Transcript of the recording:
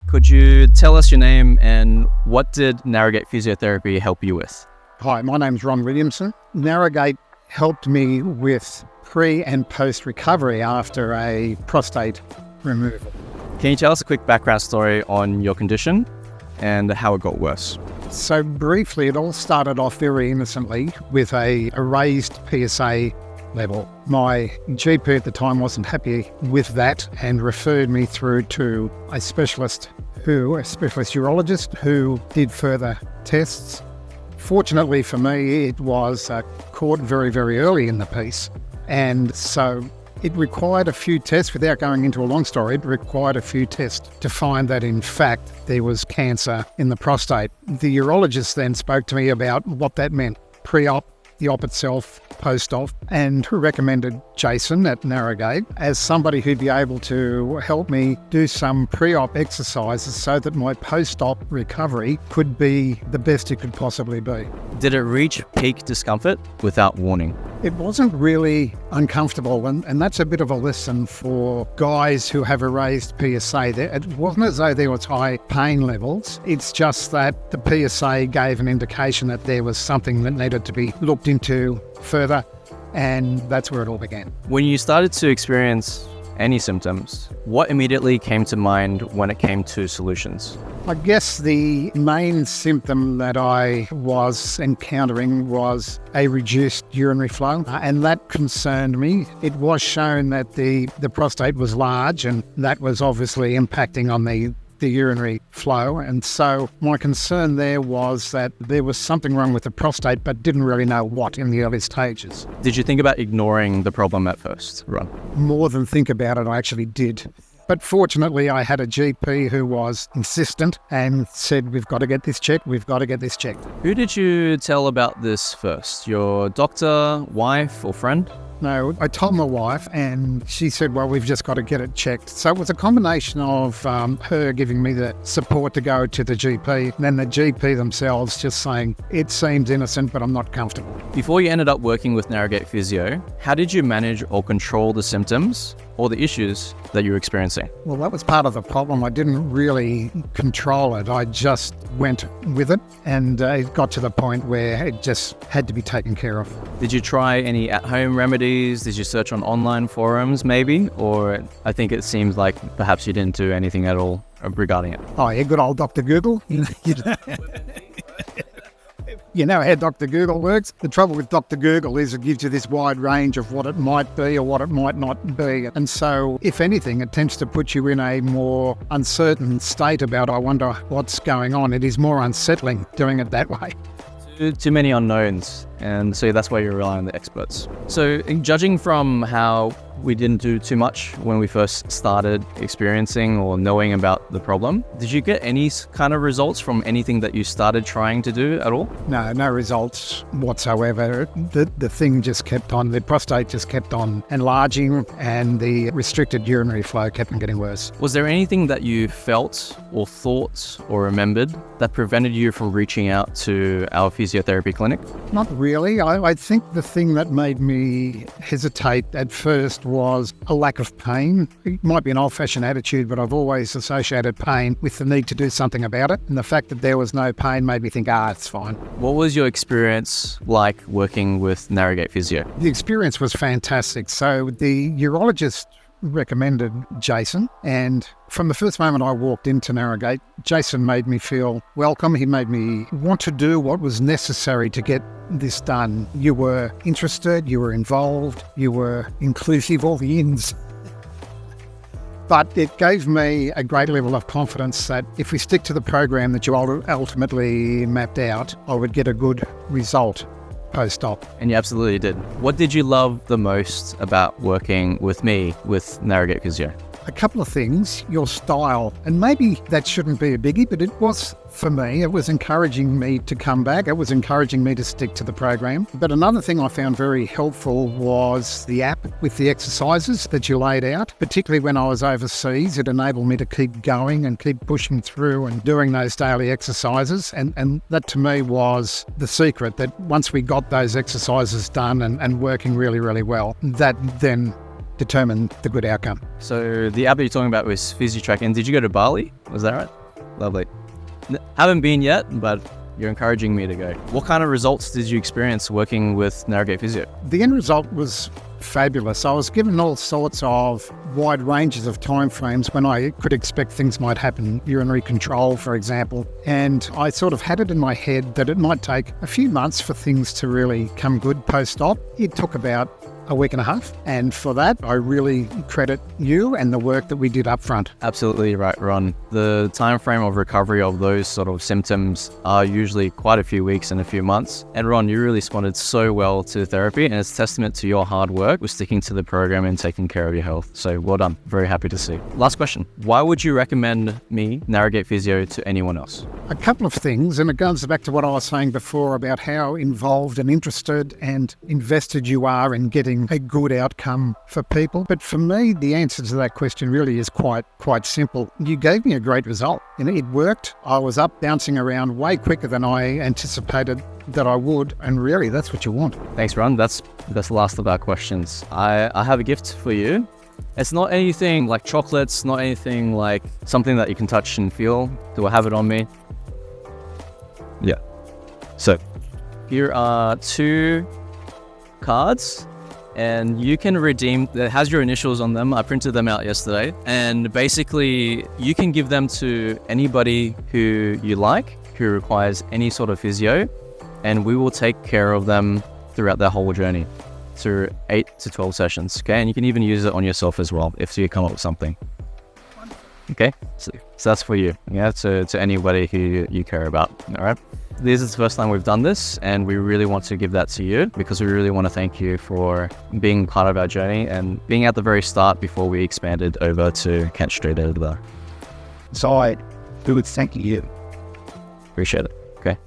Could you tell us your name and what did Narrow Gate Physiotherapy help you with? Hi, my name's Ron Williamson. Narrow Gate helped me with pre and post recovery after a prostate removal. Can you tell us a quick background story on your condition and how it got worse? So briefly, it all started off very innocently with a raised PSA level. My GP at the time wasn't happy with that and referred me through to a specialist urologist who did further tests. Fortunately for me, it was caught very, very early in the piece. And so it required a few tests, without going into a long story, it required a few tests to find that in fact there was cancer in the prostate. The urologist then spoke to me about what that meant, pre-op, the op itself, post-op, and recommended Jason at Narrow Gate as somebody who'd be able to help me do some pre-op exercises so that my post-op recovery could be the best it could possibly be. Did it reach peak discomfort without warning? It wasn't really uncomfortable, and that's a bit of a lesson for guys who have a raised PSA. It wasn't as though there was high pain levels. It's just that the PSA gave an indication that there was something that needed to be looked into further, and that's where it all began. When you started to experience any symptoms, what immediately came to mind when it came to solutions? I guess the main symptom that I was encountering was a reduced urinary flow, and that concerned me. It was shown that the prostate was large, and that was obviously impacting on the urinary flow. And so my concern there was that there was something wrong with the prostate, but didn't really know what in the early stages. Did you think about ignoring the problem at first, Ron? More than think about it, I actually did. But fortunately, I had a GP who was insistent and said, we've got to get this checked, we've got to get this checked. Who did you tell about this first? Your doctor, wife, or friend? No, I told my wife and she said, well, we've just got to get it checked. So it was a combination of her giving me the support to go to the GP, and then the GP themselves just saying, it seems innocent, but I'm not comfortable. Before you ended up working with Narrow Gate Physio, how did you manage or control the symptoms or the issues that you were experiencing? Well, that was part of the problem. I didn't really control it. I just went with it, and it got to the point where it just had to be taken care of. Did you try any at-home remedies? Did you search on online forums maybe? Or I think it seems like perhaps you didn't do anything at all regarding it. Oh yeah, good old Dr. Google. You know how Dr. Google works? The trouble with Dr. Google is it gives you this wide range of what it might be or what it might not be. And so, if anything, it tends to put you in a more uncertain state about, I wonder what's going on. It is more unsettling doing it that way. Too many unknowns, and so that's why you rely on the experts. So judging from how we didn't do too much when we first started experiencing or knowing about the problem, did you get any kind of results from anything that you started trying to do at all? No results whatsoever. The thing just kept on, the prostate just kept on enlarging, and the restricted urinary flow kept on getting worse. Was there anything that you felt or thought or remembered that prevented you from reaching out to our physiotherapy clinic? Not really. I think the thing that made me hesitate at first was a lack of pain. It might be an old-fashioned attitude, but I've always associated pain with the need to do something about it. And the fact that there was no pain made me think, it's fine. What was your experience like working with Narrow Gate Physio? The experience was fantastic. So the urologist recommended Jason, and from the first moment I walked into Narrow Gate, Jason made me feel welcome. He made me want to do what was necessary to get this done. You were interested, you were involved, you were inclusive, all the ins. But it gave me a great level of confidence that if we stick to the program that you ultimately mapped out, I would get a good result post-op. And you absolutely did. What did you love the most about working with me with Narrow Gate Physio? A couple of things, your style, and maybe that shouldn't be a biggie, but it was for me. It was encouraging me to come back. It was encouraging me to stick to the program. But another thing I found very helpful was the app with the exercises that you laid out, particularly when I was overseas. It enabled me to keep going and keep pushing through and doing those daily exercises. And that to me was the secret, that once we got those exercises done and working really, really well, that then determine the good outcome. So the app that you're talking about was PhysioTrack, and did you go to Bali? Was that right? Lovely. Haven't been yet, but you're encouraging me to go. What kind of results did you experience working with Narrow Gate Physio? The end result was fabulous. I was given all sorts of wide ranges of timeframes when I could expect things might happen, urinary control, for example. And I sort of had it in my head that it might take a few months for things to really come good post-op. It took about a week and a half. And for that, I really credit you and the work that we did up front. Absolutely right, Ron. The time frame of recovery of those sort of symptoms are usually quite a few weeks and a few months. And Ron, you really responded so well to therapy, and it's testament to your hard work with sticking to the program and taking care of your health. So well done. Very happy to see. Last question. Why would you recommend me, Narrow Gate Physio, to anyone else? A couple of things, and it goes back to what I was saying before about how involved and interested and invested you are in getting a good outcome for people. But for me, the answer to that question really is quite simple. You gave me a great result. It worked. I was up bouncing around way quicker than I anticipated that I would, and really that's what you want. Thanks, Ron. That's the last of our questions. I have a gift for you. It's not anything like chocolates, not anything like something that you can touch and feel. Do I have it on me? Yeah. So here are 2 cards, and you can redeem, that has your initials on them. I printed them out yesterday, and basically you can give them to anybody who you like, who requires any sort of physio, and we will take care of them throughout their whole journey through 8 to 12 sessions. Okay, and you can even use it on yourself as well if you come up with something. Okay, so that's for you. Yeah, to anybody who you care about. All right. This is the first time we've done this, and we really want to give that to you because we really want to thank you for being part of our journey and being at the very start before we expanded over to Kent Street over there. So I would thank you. Appreciate it. Okay.